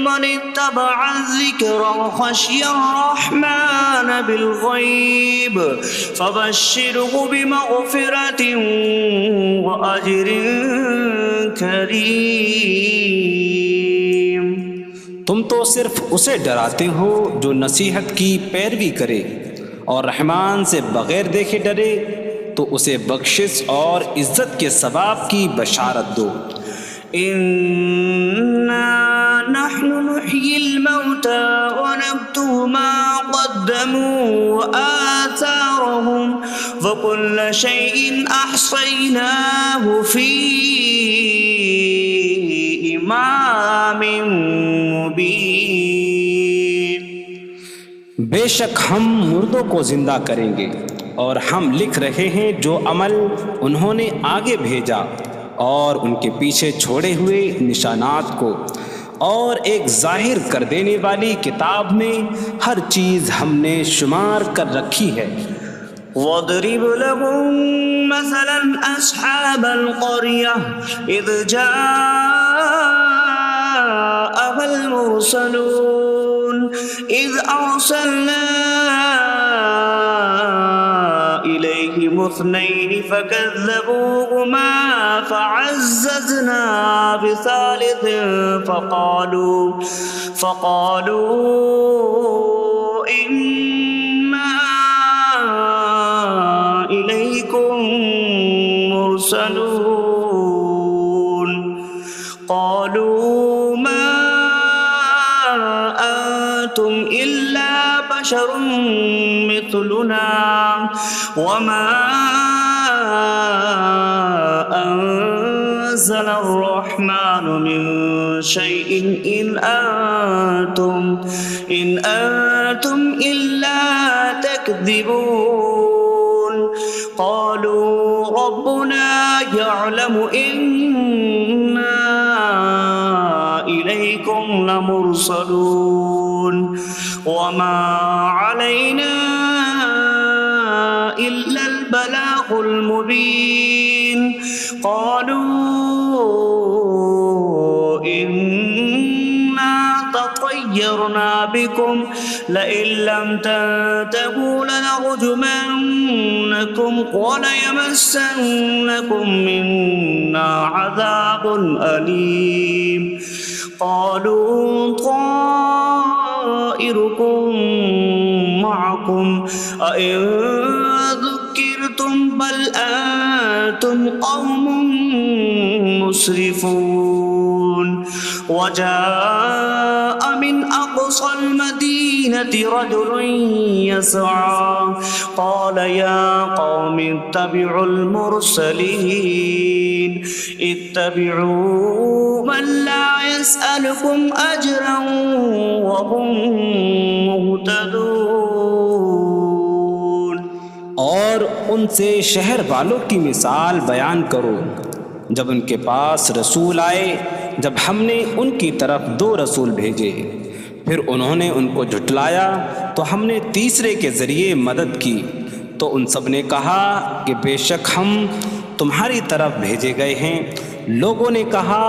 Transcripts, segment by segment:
من اتبع الذكر وخشي الرحمن بالغيب فبشره بمغفرة وأجر كريم۔ تم تو صرف اسے ڈراتے ہو جو نصیحت کی پیروی کرے اور رحمان سے بغیر دیکھے ڈرے، تو اسے بخشش اور عزت کے ثواب کی بشارت دو۔ نحن نحيي الموتى ونكتب ما قدموا وآثارهم وكل شيء أحصيناه في إمام مبين۔ بے شک ہم مردوں کو زندہ کریں گے اور ہم لکھ رہے ہیں جو عمل انہوں نے آگے بھیجا اور ان کے پیچھے چھوڑے ہوئے نشانات کو، اور ایک ظاہر کر دینے والی کتاب میں ہر چیز ہم نے شمار کر رکھی ہے۔ وَاضْرِبْ لَهُم مَّثَلًا أَصْحَابَ الْقَرْيَةِ إِذْ جَاءَهَا الْمُرْسَلُونَ إِذْ أَرْسَلْنَا إِلَيْهِمْ منهم اثنين فكذبوهما فعززنا بثالث فقالوا إنا إليكم مرسلون قالوا ما أنتم إلا بشر مثلنا وما أنزل الرحمن من شيء إن أنتم إلا تكذبون قالوا ربنا يعلم إنا إليكم لمرسلون وما علينا إلا البلاغ المبين قالوا إنا تطيرنا بكم لئن لم تنتهوا لنرجمنكم وليمسنكم منا عذاب أليم قالوا طائركم معكم أئن ذكرتم بل أنتم قوم مسرفون وجاء من أقصى المدينة رجل يسعى قال يا قوم اتبعوا المرسلين اتبعوا من لا يسألكم أجرا وهم مهتدون اور ان سے شہر والوں کی مثال بیان کرو جب ان کے پاس رسول آئے جب ہم نے ان کی طرف 2 رسول بھیجے پھر انہوں نے ان کو جھٹلایا تو ہم نے تیسرے کے ذریعے مدد کی تو ان سب نے کہا کہ بے شک ہم تمہاری طرف بھیجے گئے ہیں لوگوں نے کہا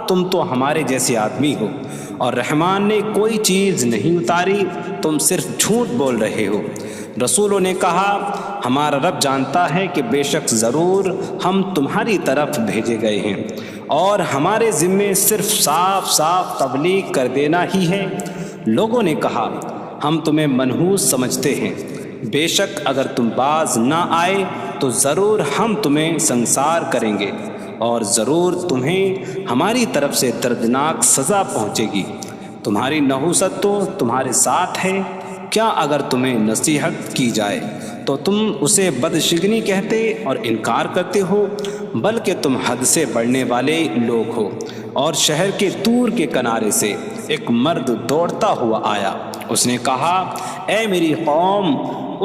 تم تو ہمارے جیسے آدمی ہو اور رحمان نے کوئی چیز نہیں اتاری تم صرف جھوٹ بول رہے ہو رسولوں نے کہا ہمارا رب جانتا ہے کہ بے شک ضرور ہم تمہاری طرف بھیجے گئے ہیں اور ہمارے ذمے صرف صاف صاف تبلیغ کر دینا ہی ہے لوگوں نے کہا ہم تمہیں منحوس سمجھتے ہیں بے شک اگر تم باز نہ آئے تو ضرور ہم تمہیں سنسار کریں گے اور ضرور تمہیں ہماری طرف سے دردناک سزا پہنچے گی تمہاری نحوست تو تمہارے ساتھ ہے کیا اگر تمہیں نصیحت کی جائے تو تم اسے بدشگنی کہتے اور انکار کرتے ہو بلکہ تم حد سے بڑھنے والے لوگ ہو اور شہر کے دور کے کنارے سے ایک مرد دوڑتا ہوا آیا اس نے کہا اے میری قوم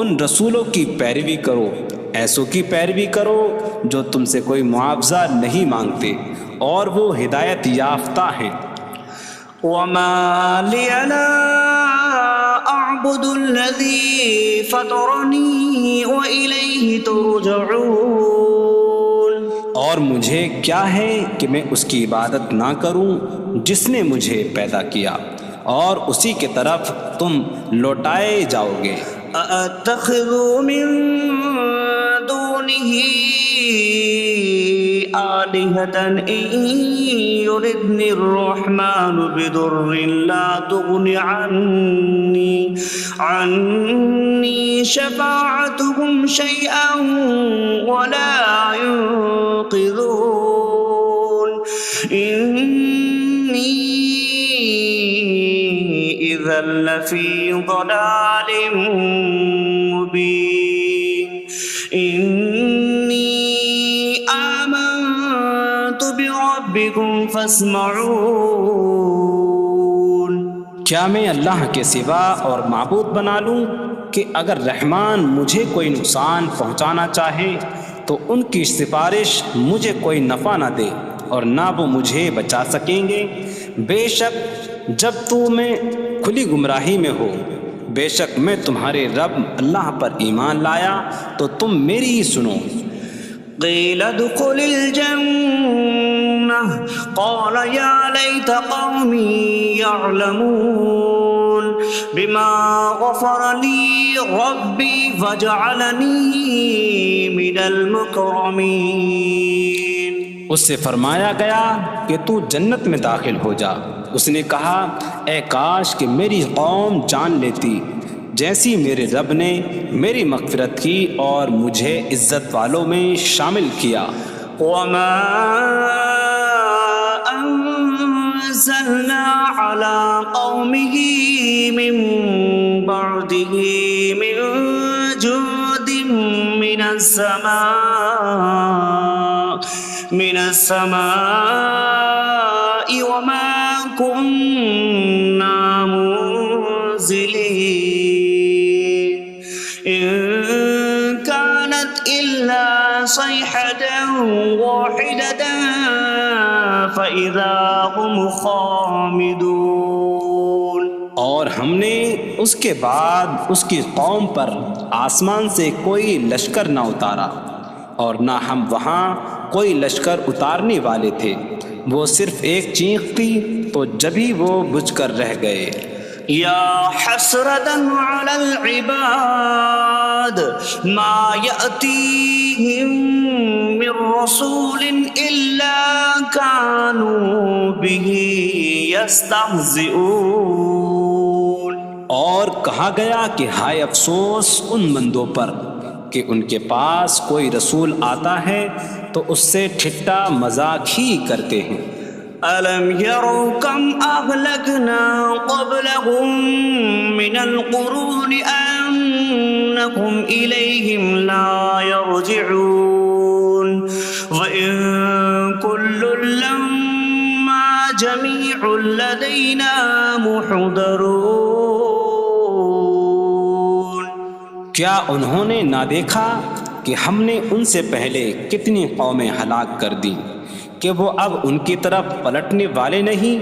ان رسولوں کی پیروی کرو ایسوں کی پیروی کرو جو تم سے کوئی معاوضہ نہیں مانگتے اور وہ ہدایت یافتہ ہیں وما لي لا أعبد الذي فطرني وإليه ترجعون اور مجھے کیا ہے کہ میں اس کی عبادت نہ کروں جس نے مجھے پیدا کیا اور اسی کی طرف تم لوٹائے جاؤ گے أأتخذ من دونه آلهة إن يردني الرحمن بضر لا تغن عني شفاعتهم شيئا ولا ينقذون إني إذا لفي ضلال مبين إني آمنت بربكم فاسمعون کیا میں اللہ کے سوا اور معبود بنا لوں کہ اگر رحمان مجھے کوئی نقصان پہنچانا چاہے تو ان کی سفارش مجھے کوئی نفع نہ دے اور نہ وہ مجھے بچا سکیں گے بے شک جب میں کھلی گمراہی میں ہو بے شک میں تمہارے رب اللہ پر ایمان لایا تو تم میری ہی سنو قيل ادخل الجنة قال يا ليت قومي يعلمون بما غفر لي ربي وجعلني من المكرمين. اس سے فرمایا گیا کہ تو جنت میں داخل ہو جا. اس نے کہا اے کاش کہ میری قوم جان لیتی جیسی میرے رب نے میری مغفرت کی اور مجھے عزت والوں میں شامل کیا. وما أنزلنا على قومه من بعده من جود من السماء وما كنا منزلين إن كانت إلا صيحة واحدة فإذا هم خامدون. اور ہم نے اس کے بعد اس کی قوم پر آسمان سے کوئی لشکر نہ اتارا اور نہ ہم وہاں کوئی لشکر اتارنے والے تھے. وہ صرف ایک چیخ تھی تو جبھی وہ بجھ کر رہ گئے. يا حسرة على العباد ما يأتيهم من رسول إلا كانوا به يستهزئون. اور کہا گیا کہ ہائے افسوس ان بندوں پر کہ ان کے پاس کوئی رسول آتا ہے تو اس سے ٹھٹا مذاق ہی کرتے ہیں. ألم يروا كم أهلكنا قبلهم من القرون أنكم إليهم لا يرجعون وإن كل لما جميع لدينا محضرون. کیا انہوں نے نہ دیکھا کہ ہم نے ان سے پہلے کتنی قومیں ہلاک کر دیں کہ وہ اب ان کی طرف پلٹنے والے نہیں،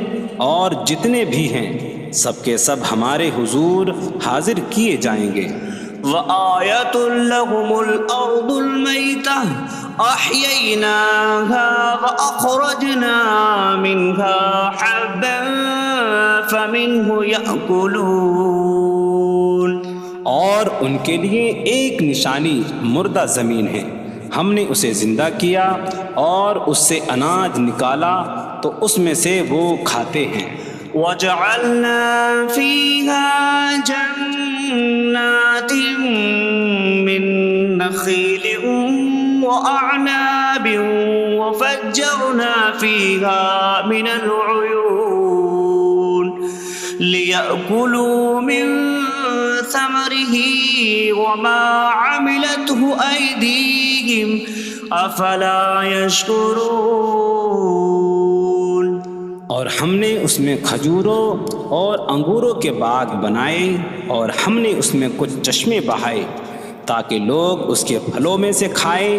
اور جتنے بھی ہیں سب کے سب ہمارے حضور حاضر کیے جائیں گے. وآية لهم الأرض الميتة أحييناها وأخرجنا منها حبا فمنه يأكلون. اور ان کے لیے ایک نشانی مردہ زمین ہے، ہم نے اسے زندہ کیا اور اس سے اناج نکالا تو اس میں سے وہ کھاتے ہیں. وجعلنا فيها جنات من نخيل وأعناب وفجرنا فيها من العيون ليأكلوا من ثمره وما عملته أيديهم أفلا يشكرون. اور ہم نے اس میں کھجوروں اور انگوروں کے باغ بنائے اور ہم نے اس میں کچھ چشمے بہائے تاکہ لوگ اس کے پھلوں میں سے کھائیں،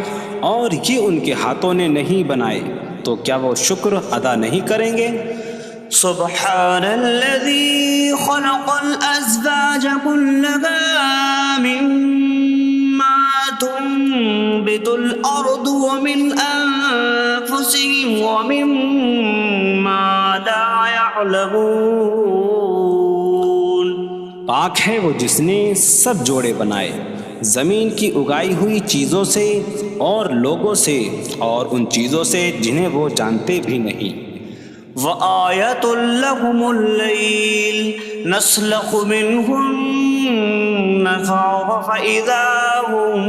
اور یہ ان کے ہاتھوں نے نہیں بنائے تو کیا وہ شکر ادا نہیں کریں گے؟ سبحان الذي خلق الأزواج كلها مما تنبت الأرض ومن أنفسهم ومما لا يعلمون. پاک ہے وہ جس نے سب جوڑے بنائے زمین کی اگائی ہوئی چیزوں سے اور لوگوں سے اور ان چیزوں سے جنہیں وہ جانتے بھی نہیں. وآية لهم الليل نسلخ منه النهار فإذا هم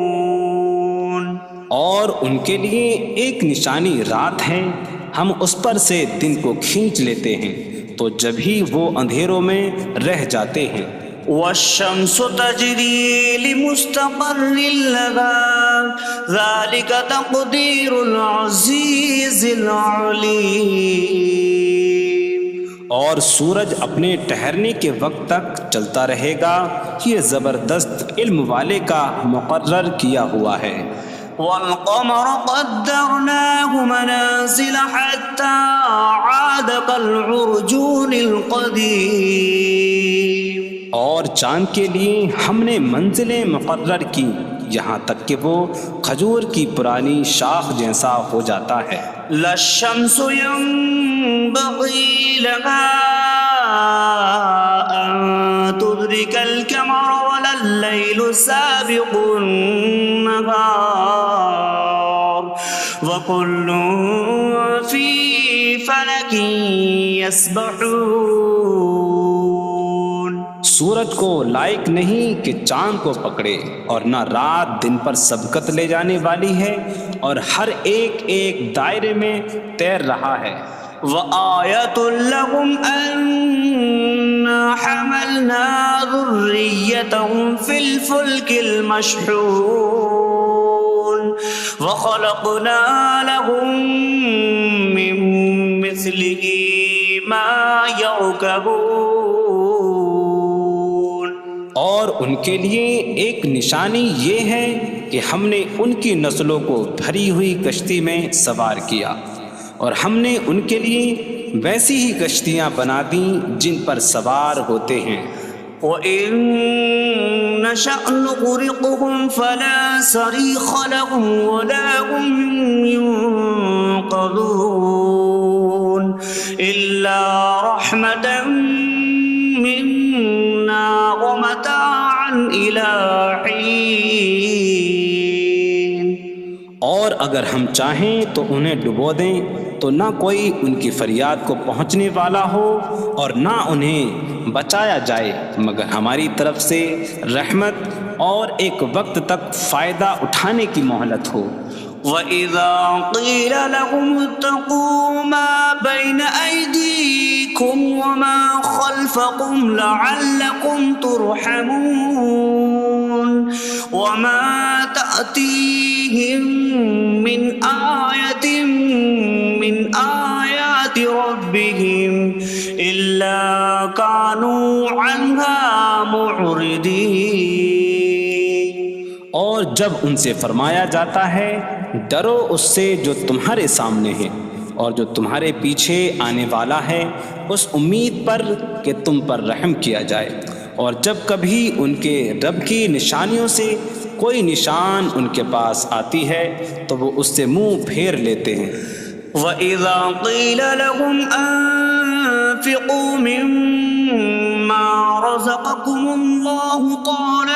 مظلمون. اور ان کے لیے ایک نشانی رات ہے، ہم اس پر سے دن کو کھینچ لیتے ہیں تو جب ہی وہ اندھیروں میں رہ جاتے ہیں. والشمس تجري لمستقر لها ذلك تقدير العزيز العليم. اور سورج اپنے ٹھہرنے کے وقت تک چلتا رہے گا، یہ زبردست علم والے کا مقرر کیا ہوا ہے. والقمر قدرناه منازل حتى عاد كالعرجون القديم. اور چاند کے لیے ہم نے منزلیں مقرر کی یہاں تک کہ وہ کھجور کی پرانی شاخ جیسا ہو جاتا ہے. لا الشمس ينبغي لها أن تدرك القمر ولا الليل سابق النهار وكل في فلك يسبحون. سورج کو لائق نہیں کہ چاند کو پکڑے، اور نہ رات دن پر سبقت لے جانے والی ہے، اور ہر ایک ایک دائرے میں تیر رہا ہے. وآية لهم أنا حملنا ذريتهم في الفلك المشحون وخلقنا لهم من مثله ما يركبون. اور ان کے لیے ایک نشانی یہ ہے کہ ہم نے ان کی نسلوں کو بھری ہوئی کشتی میں سوار کیا، اور ہم نے ان کے لیے ویسی ہی کشتیاں بنا دیں جن پر سوار ہوتے ہیں. وَإِن نَّشَأْ نُغْرِقْهُمْ فَلَا صَرِيخَ لَهُمْ وَلَا هُمْ يُنقَذُونَ إِلَّا رَحْمَةً مِّنَّا وَمَتَاعًا إِلَىٰ حِينٍ. اور اگر ہم چاہیں تو انہیں ڈبو دیں تو نہ کوئی ان کی فریاد کو پہنچنے والا ہو، اور نہ انہیں بچایا جائے مگر ہماری طرف سے رحمت اور ایک وقت تک فائدہ اٹھانے کی مہلت ہو. وَإِذَا قِيلَ لَهُمُ اتَّقُوا مَا بَيْنَ أَيْدِيكُمْ وَمَا خَلْفَكُمْ لَعَلَّكُمْ تُرْحَمُونَ وَمَا تَأْتِيهِمْ مِنْ آيَةٍ من آيات ربهم إلا كانوا عنها معرضين. اور جب ان سے فرمایا جاتا ہے ڈرو اس سے جو تمہارے سامنے ہے اور جو تمہارے پیچھے آنے والا ہے، اس امید پر کہ تم پر رحم کیا جائے، اور جب کبھی ان کے رب کی نشانیوں سے کوئی نشان ان کے پاس آتی ہے تو وہ اس سے منہ پھیر لیتے ہیں. وَإِذَا قِيلَ لَهُمْ أَنفِقُوا مِمَّا رَزَقَكُمُ اللَّهُ قَالَ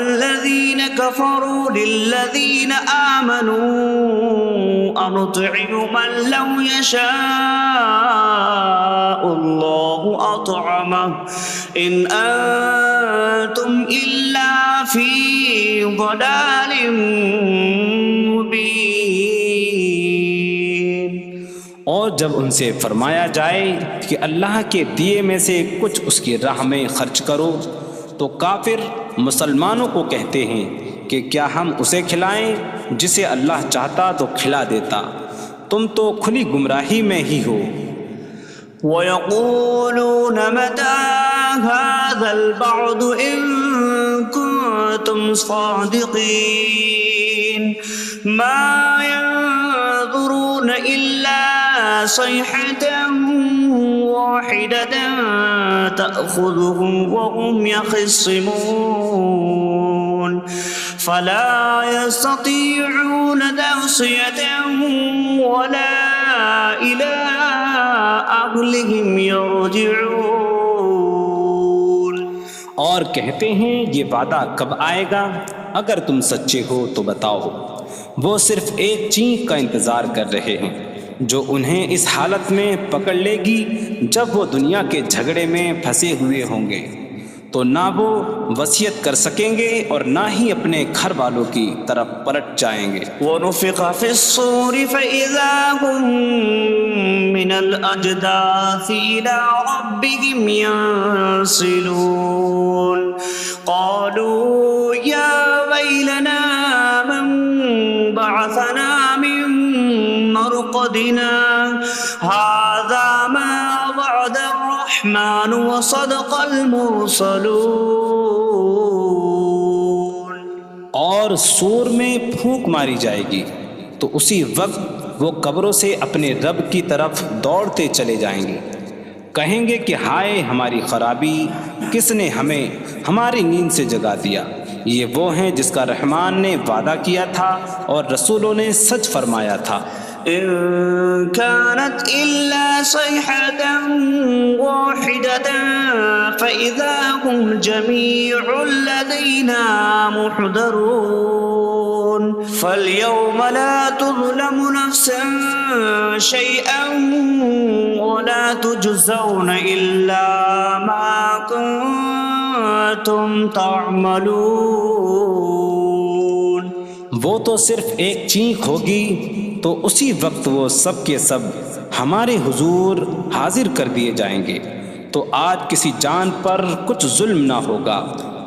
الَّذِينَ كَفَرُوا لِلَّذِينَ آمَنُوا أَنُطْعِمُ مَن لَّوْ يَشَاءُ اللَّهُ أَطْعَمَهُ إِنْ أَنتُمْ إِلَّا فِي ضَلَالٍ مبین. اور جب ان سے فرمایا جائے کہ اللہ کے دیے میں سے کچھ اس کی راہ میں خرچ کرو تو کافر مسلمانوں کو کہتے ہیں کہ کیا ہم اسے کھلائیں جسے اللہ چاہتا تو کھلا دیتا، تم تو کھلی گمراہی میں ہی ہو. وَيَقُولُونَ مَتَىٰ هَٰذَا الْوَعْدُ إِن كُنتُمْ صَادِقِينَ مَا يَنظُرُونَ إِلَّا صَيْحَةً وَاحِدَةً تَأْخُذُهُمْ وَهُمْ يَخِصِّمُونَ فَلَا يَسْتَطِيعُونَ تَوْصِيَةً وَلَا إِلَىٰ أَهْلِهِمْ يَرْجِعُونَ. اور کہتے ہیں یہ وعدہ کب آئے گا؟ اگر تم سچے ہو تو بتاؤ. وہ صرف ایک چینخ کا انتظار کر رہے ہیں جو انہیں اس حالت میں پکڑ لے گی جب وہ دنیا کے جھگڑے میں پھنسے ہوئے ہوں گے، تو نہ وہ وصیت کر سکیں گے اور نہ ہی اپنے گھر والوں کی طرف پلٹ جائیں گے. وَنُفِخَ فِي الصُّورِ فَإِذَا هُم مِّنَ الْأَجْدَاثِ إِلَىٰ رَبِّهِمْ يَنسِلُونَ قَالُوا يَا وَيْلَنَا مَن بَعَثَنَا مِن مَّرْقَدِنَا هَٰذَا مَا وَعَدَ الرَّحْمَٰنُ وَصَدَقَ الْمُرْسَلُونَ. اور سور میں پھونک ماری جائے گی تو اسی وقت وہ قبروں سے اپنے رب کی طرف دوڑتے چلے جائیں گے، کہیں گے کہ ہائے ہماری خرابی، کس نے ہمیں ہماری نیند سے جگا دیا. یہ وہ ہیں جس کا رحمان نے وعدہ کیا تھا اور رسولوں نے سچ فرمایا تھا. إن كانت إلا صيحة واحدة فإذا هم جميع لدينا محضرون فاليوم لا تظلم نفس شيئا ولا تجزون إلا ما كنتم تعملون. وہ تو صرف ایک چینخ ہوگی تو اسی وقت وہ سب کے سب ہمارے حضور حاضر کر دیے جائیں گے. تو آج کسی جان پر کچھ ظلم نہ ہوگا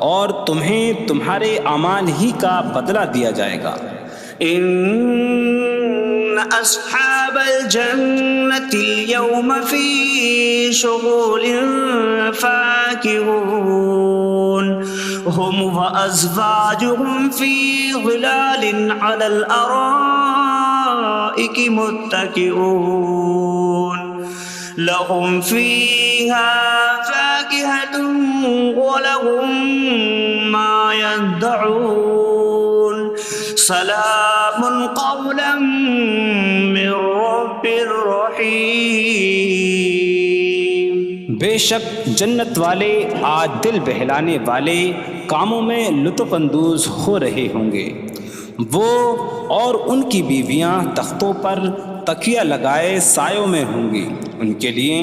اور تمہیں تمہارے اعمال ہی کا بدلہ دیا جائے گا. إن أصحاب الجنة اليوم في شغل فاكهون هم وأزواجهم في ظلال على الأرائك متكئون لهم فيها فاكهة ولهم ما يدعون سلام قولا من رب رحیم. بے شک جنت والے آج دل بہلانے والے کاموں میں لطف اندوز ہو رہے ہوں گے. وہ اور ان کی بیویاں تختوں پر تکیہ لگائے سایوں میں ہوں گی. ان کے لیے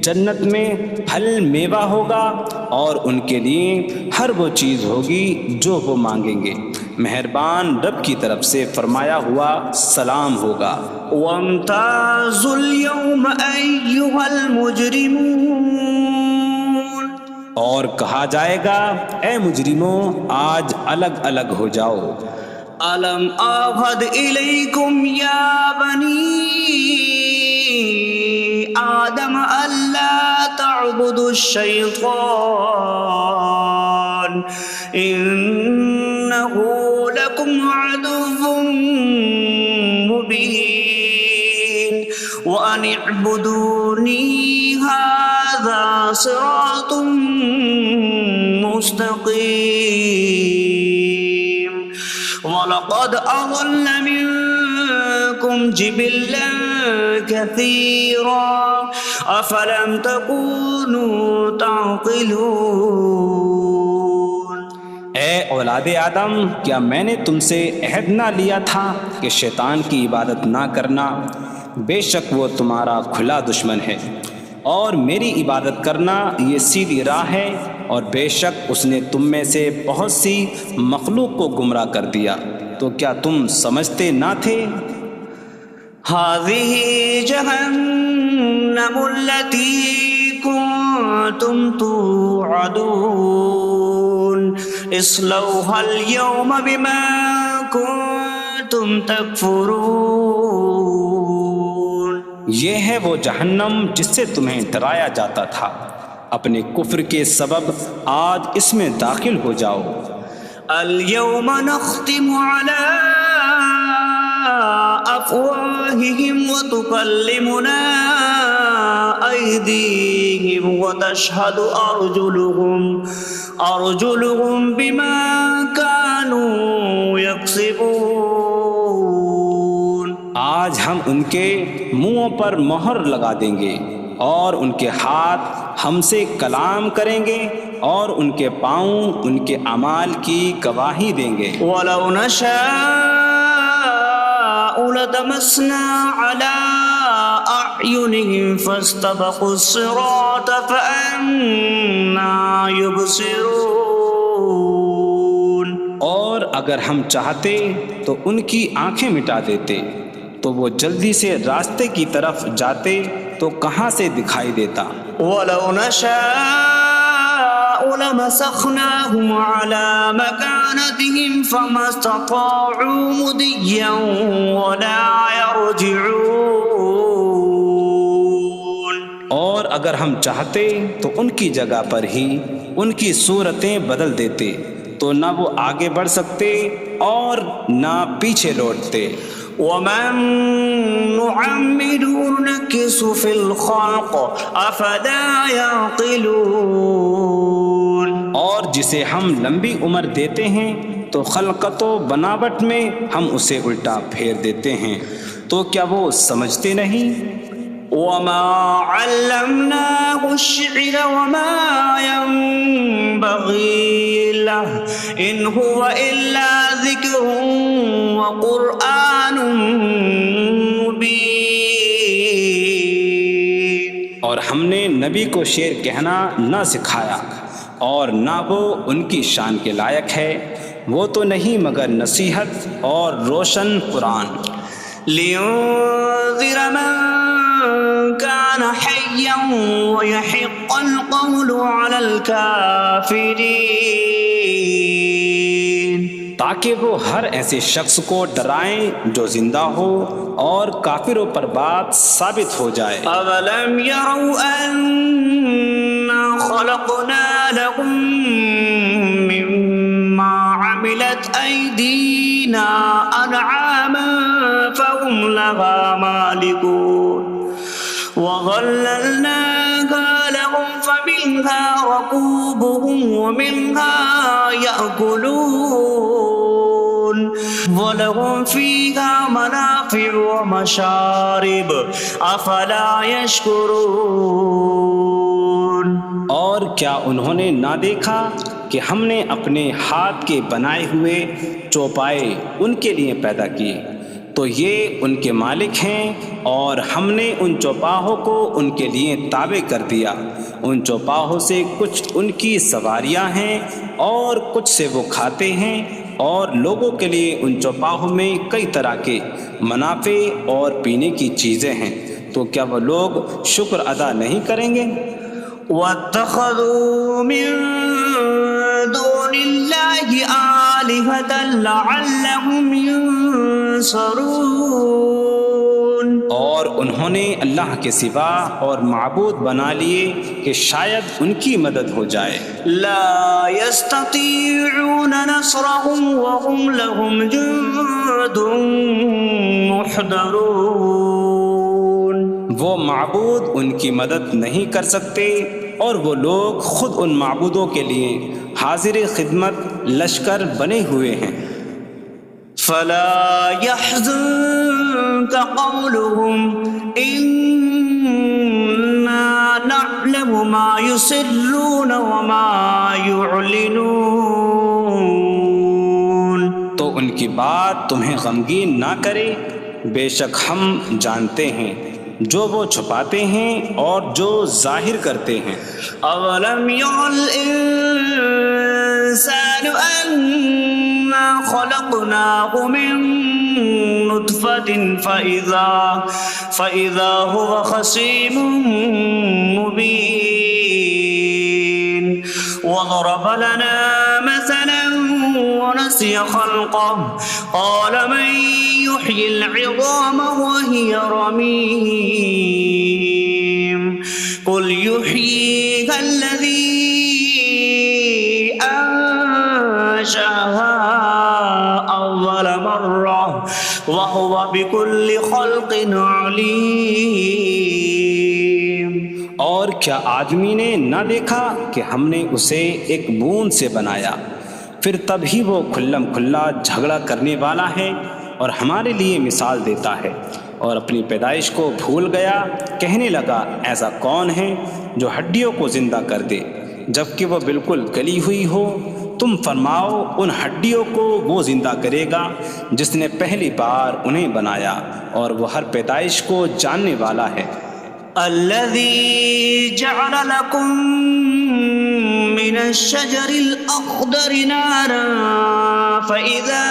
جنت میں پھل میوہ ہوگا اور ان کے لیے ہر وہ چیز ہوگی جو وہ مانگیں گے. مہربان رب کی طرف سے فرمایا ہوا سلام ہوگا. وامتازوا اليوم أيها المجرمون اور کہا جائے گا اے مجرموں آج الگ الگ ہو جاؤ. ألم أعهد إليكم يا بني آدم ألا تعبدوا الشيطان إنه لكم عدو مبين وأن اعبدوني هذا صراط مستقيم. وَلَقَدْ أَضَلَّ مِنكُمْ جِبِلًّا كَثِيرًا أَفَلَمْ تَكُونُوا تَعْقِلُونَ. اے اولاد آدم کیا میں نے تم سے عہد نہ لیا تھا کہ شیطان کی عبادت نہ کرنا؟ بے شک وہ تمہارا کھلا دشمن ہے اور میری عبادت کرنا یہ سیدھی راہ ہے. اور بے شک اس نے تم میں سے بہت سی مخلوق کو گمراہ کر دیا. تو کیا تم سمجھتے نہ تھے؟ هذه جهنم التي كنتم توعدون اصلوها اليوم بما كنتم تكفرون. یہ ہے وہ جہنم جس سے تمہیں ڈرایا جاتا تھا. اپنے کفر کے سبب آج اس میں داخل ہو جاؤ. اليوم نختم على أفواههم وتكلمنا أيديهم وتشهد أرجلهم بما كانوا يكسبون. آج ہم ان کے منہوں پر مہر لگا دیں گے اور ان کے ہاتھ ہم سے کلام کریں گے اور ان کے پاؤں ان کے اعمال کی گواہی دیں گے. وَلَوْ نَشَاءُ لَطَمَسْنَا عَلَىٰ أَعْيُنِهِمْ فَاسْتَبَقُوا الصِّرَاطَ فَأَنَّىٰ يُبْصِرُونَ. اور اگر ہم چاہتے تو ان کی آنکھیں مٹا دیتے تو وہ جلدی سے راستے کی طرف جاتے تو کہاں سے دکھائی دیتا. وَلَوْ نَشَاءُ لَمَسَخْنَاهُمْ عَلَىٰ مَكَانَتِهِمْ فَمَا اسْتَطَاعُوا مُضِيًّا وَلَا يَرْجِعُونَ. اور اگر ہم چاہتے تو ان کی جگہ پر ہی ان کی صورتیں بدل دیتے تو نہ وہ آگے بڑھ سکتے اور نہ پیچھے لوٹتے. وَمَن نُعَمِّرُهُ نُنَكِّسْهُ فِي الْخَلْقِ أَفَلَا يَعْقِلُونَ. اور جسے ہم لمبی عمر دیتے ہیں تو خلقت و بناوٹ میں ہم اسے الٹا پھیر دیتے ہیں تو تو کیا وہ سمجھتے نہیں؟ وما علمناه الشعر وما ينبغي له إن هو إلا ذكر وقرآن مبين. اور ہم نے نبی کو شعر کہنا نہ سکھایا اور نہ وہ ان کی شان کے لائق ہے، وہ تو نہیں مگر نصیحت اور روشن قرآن. لينذر من كان حيا ويحق القول على الكافرين. تاکہ وہ ہر ایسے شخص کو ڈرائیں جو زندہ ہو اور کافروں پر بات ثابت ہو جائے. أولم يروا أنا خلقنا لهم مما عملت أيدينا أنعاما فهم لها مالكون وظللناها لهم فمنها ركوبهم ومنها يأكلون ولهم فيها منافع ومشارب أفلا يشكرون. اور کیا انہوں نے نہ دیکھا کہ ہم نے اپنے ہاتھ کے بنائے ہوئے چوپائے ان کے لیے پیدا کیے، تو یہ ان کے مالک ہیں، اور ہم نے ان چوپاہوں کو ان کے لیے تابع کر دیا. ان چوپاہوں سے کچھ ان کی سواریاں ہیں اور کچھ سے وہ کھاتے ہیں، اور لوگوں کے لیے ان چوپاہوں میں کئی طرح کے منافع اور پینے کی چیزیں ہیں. تو کیا وہ لوگ شکر ادا نہیں کریں گے؟ واتخذوا من دون الله آلهة لعلهم ينصرون. اور انہوں نے اللہ کے سوا اور معبود بنا لیے کہ شاید ان کی مدد ہو جائے. لا يستطيعون نصرهم وهم لهم جند محضرون. وہ معبود ان کی مدد نہیں کر سکتے، اور وہ لوگ خود ان معبودوں کے لیے حاضر خدمت لشکر بنے ہوئے ہیں. فلا يحزنك قولهم إنا نعلم ما يسرون وما يعلنون. تو ان کی بات تمہیں غمگین نہ کرے، بے شک ہم جانتے ہیں جو وہ چھپاتے ہیں اور جو ظاہر کرتے ہیں. أولم ير الإنسان أنا خلقناه من نطفة فإذا هو خصيم مبين. وضرب لنا مثلا ونسي خلقه قال من يحيي العظام وهي رميم قل يحييها الذي أنشأها أول مرة وهو بكل خلق عليم. اور کیا آدمی نے نہ دیکھا کہ ہم نے اسے ایک بوند سے بنایا، پھر تب ہی وہ کھلم کھلا جھگڑا کرنے والا ہے اور ہمارے لیے مثال دیتا ہے. اور اپنی پیدائش کو بھول گیا، کہنے لگا ایسا کون ہے جو ہڈیوں کو زندہ کر دے جبکہ وہ بالکل گلی ہوئی ہو. تم فرماؤ ان ہڈیوں کو وہ زندہ کرے گا جس نے پہلی بار انہیں بنایا، اور وہ ہر پیدائش کو جاننے والا ہے. الذي جعل لكم من الشجر الأخضر نارا فإذا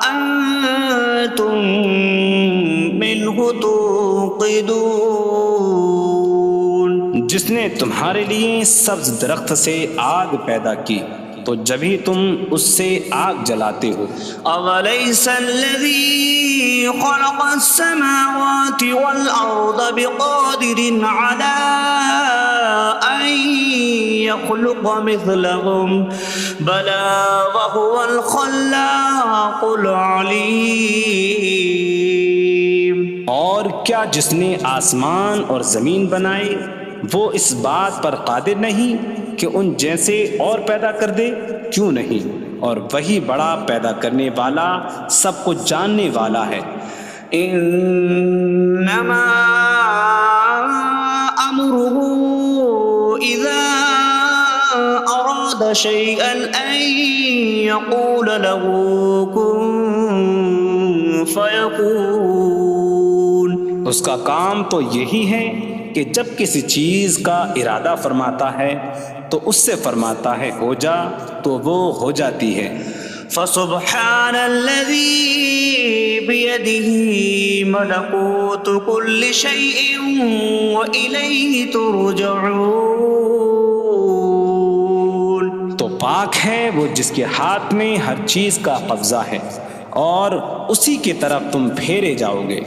أنتم منه توقدون. جس نے تمہارے لیے سبز درخت سے آگ پیدا کی تو جبھی تم اس سے آگ جلاتے ہو. أوليس الذي خلق السماوات والأرض بقادر على أن يخلق مثلهم بلى وهو الخلاق العليم. اور کیا جس نے آسمان اور زمین بنائے وہ اس بات پر قادر نہیں کہ ان جیسے اور پیدا کر دے؟ کیوں نہیں، اور وہی بڑا پیدا کرنے والا، سب کچھ جاننے والا ہے. إنما أمره إذا أراد شيئا أن يقول له كن فيكون. اس کا کام تو یہی ہے کہ جب کسی چیز کا ارادہ فرماتا ہے تو اس سے فرماتا ہے ہو جا تو وہ ہو جاتی ہے. فسبحان الذي بيده ملكوت كل شيء وإليه ترجعون. تو پاک ہے وہ جس کے ہاتھ میں ہر چیز کا قبضہ ہے اور اسی کی طرف تم پھیرے جاؤ گے.